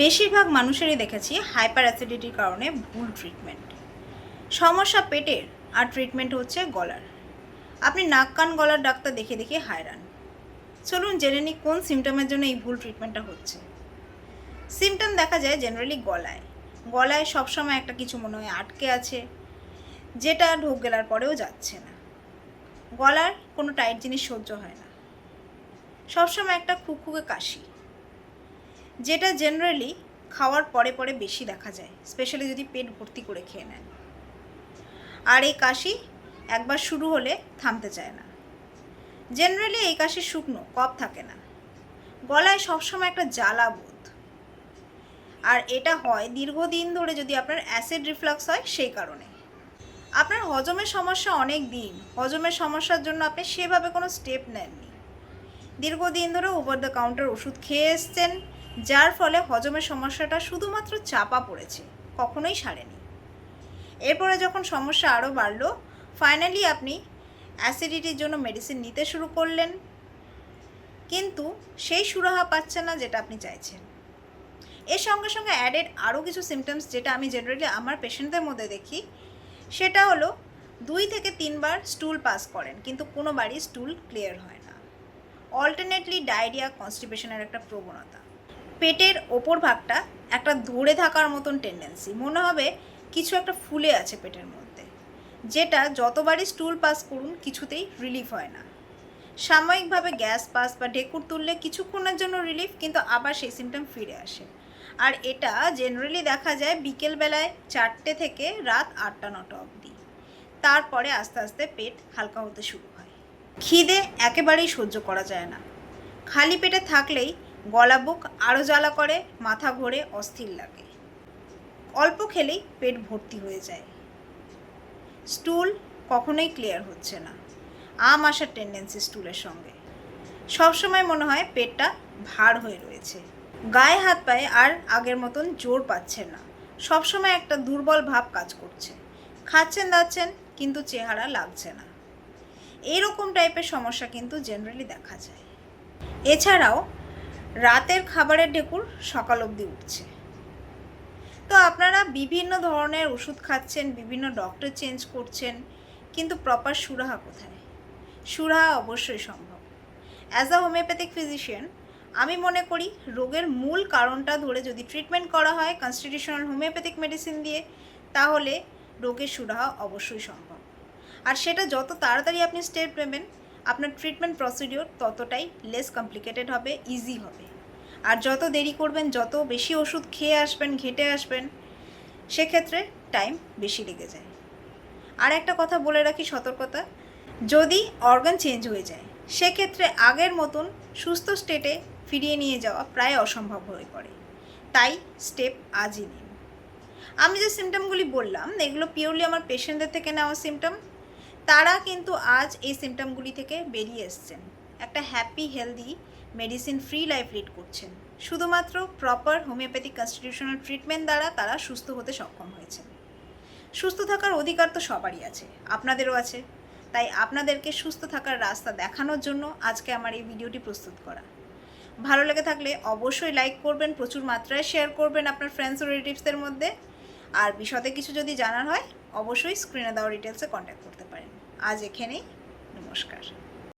বেশিরভাগ মানুষেরই দেখেছি হাইপার অ্যাসিডিটির কারণে ভুল ট্রিটমেন্ট। সমস্যা পেটের আর ট্রিটমেন্ট হচ্ছে গলার। আপনি নাক কান গলার ডাক্তার দেখে দেখে হায়রান। চলুন জেনে নিই কোন সিমটমের জন্য এই ভুল ট্রিটমেন্টটা হচ্ছে। সিমটম দেখা যায় জেনারেলি গলায়। গলায় সবসময় একটা কিছু মনে হয় আটকে আছে, যেটা ঢোক গেলার পরেও যাচ্ছে না। গলার কোনো টাইট জিনিস সহ্য হয় না। সবসময় একটা খুকখুকে কাশি, যেটা জেনারেলি খাওয়ার পরে পরে বেশি দেখা যায়, স্পেশালি যদি পেট ভর্তি করে খেয়ে নেন। আর এই কাশি একবার শুরু হলে থামতে চায় না। জেনারেলি এই কাশি শুকনো, কফ থাকে না। গলায় সবসময় একটা জ্বালা বোধ, আর এটা হয় দীর্ঘদিন ধরে যদি আপনার অ্যাসিড রিফ্লাক্স হয় সেই কারণে। আপনার হজমের সমস্যা অনেক দিন, হজমের সমস্যার জন্য আপনি সেভাবে কোনো স্টেপ নেননি। দীর্ঘদিন ধরে ওভার দ্য কাউন্টার ওষুধ খেয়ে এসছেন, যার ফলে হজমের সমস্যাটা শুধুমাত্র চাপা পড়েছে, কখনোই সারেনি। এরপরে যখন সমস্যা আরও বাড়লো, ফাইনালি আপনি অ্যাসিডিটির জন্য মেডিসিন নিতে শুরু করলেন, কিন্তু সেই সুরাহা পাচ্ছেন না যেটা আপনি চাইছেন। এর সঙ্গে সঙ্গে অ্যাডেড আরও কিছু সিমটমস যেটা আমি জেনারেলি আমার পেশেন্টদের মধ্যে দেখি, সেটা হলো 2 থেকে 3 বার স্টুল পাস করেন, কিন্তু কোনোবারই স্টুল ক্লিয়ার হয় না। অল্টারনেটলি ডায়রিয়া, কনস্টিপেশনের একটা প্রবণতা। পেটের ওপর ভাগটা একটা ধরে থাকার মতন টেন্ডেন্সি, মনে হবে কিছু একটা ফুলে আছে পেটের মধ্যে, যেটা যতবারই স্টুল পাস করুন কিছুতেই রিলিফ হয় না। সাময়িকভাবে গ্যাস পাস বা ঢেকুর তুললে কিছুক্ষণের জন্য রিলিফ, কিন্তু আবার সেই সিমটম ফিরে আসে। আর এটা জেনারেলি দেখা যায় বিকেলবেলায় 4টে থেকে রাত 8টা-9টা অবধি। তারপরে আস্তে আস্তে পেট হালকা হতে শুরু হয়। খিদে একেবারেই সহ্য করা যায় না। খালি পেটে থাকলেই গলা বুক আরও জ্বালা করে, মাথা ঘোরে, অস্থির লাগে। অল্প খেলেই পেট ভর্তি হয়ে যায়। স্টুল কখনোই ক্লিয়ার হচ্ছে না, আম আসার টেন্ডেন্সি স্টুলের সঙ্গে। সবসময় মনে হয় পেটটা ভার হয়ে রয়েছে। গায়ে হাত পায়ে আর আগের মতন জোর পাচ্ছে না, সবসময় একটা দুর্বল ভাব কাজ করছে। খাচ্ছেন দাচ্ছেন কিন্তু চেহারা লাগছে না। এইরকম টাইপের সমস্যা কিন্তু জেনারেলি দেখা যায়। এছাড়াও রাতের খাবারের ঢেকুর সকাল অবধি উঠছে। তো আপনারা বিভিন্ন ধরনের ওষুধ খাচ্ছেন, বিভিন্ন ডক্টর চেঞ্জ করছেন, কিন্তু প্রপার সুরাহা কোথায়? সুরাহা অবশ্যই সম্ভব। অ্যাজ আ হোমিওপ্যাথিক ফিজিশিয়ান আমি মনে করি রোগের মূল কারণটা ধরে যদি ট্রিটমেন্ট করা হয় কনস্টিটিউশনাল হোমিওপ্যাথিক মেডিসিন দিয়ে, তাহলে রোগের সুরাহা অবশ্যই সম্ভব। আর সেটা যত তাড়াতাড়ি আপনি স্টেপ নেবেন, আপনার ট্রিটমেন্ট প্রসিডিওর ততটাই লেস কমপ্লিকেটেড হবে, ইজি হবে। আর যত দেরি করবেন, যত বেশি ওষুধ খেয়ে আসবেন, ঘেঁটে আসবেন, সেক্ষেত্রে টাইম বেশি লেগে যায়। আর একটা কথা বলে রাখি, সতর্কতা, যদি অর্গান চেঞ্জ হয়ে যায় সেক্ষেত্রে আগের মতন সুস্থ স্টেটে ফিরিয়ে নিয়ে যাওয়া প্রায় অসম্ভব হয়ে পড়ে। তাই স্টেপ আজই নিন। আমি যে সিমটমগুলি বললাম এগুলো পিওরলি আমার পেশেন্টদের থেকে নেওয়া সিমটম। তারা কিন্তু আজ এই সিমটমগুলি থেকে বেরিয়ে এসছেন, একটা happy healthy medicine free life lead করছেন। শুধুমাত্র প্রপার হোমিওপ্যাথিক কনস্টিটিউশনাল ট্রিটমেন্ট দ্বারা তারা সুস্থ হতে সক্ষম হয়েছেন। সুস্থ থাকার অধিকার তো সবারই আছে, আপনাদেরও আছে। তাই আপনাদেরকে সুস্থ থাকার রাস্তা দেখানোর জন্য আজকে আমার এই ভিডিওটি প্রস্তুত করা। ভালো লেগে থাকলে অবশ্যই লাইক করবেন, প্রচুর মাত্রায় শেয়ার করবেন আপনার ফ্রেন্ডস ও রিলেটিভসদের মধ্যে। আর বিশদে কিছু যদি জানার হয় অবশ্যই স্ক্রিনে দেওয়া ডিটেলসে কন্ট্যাক্ট করতে পারেন। আজ এখানেই, নমস্কার।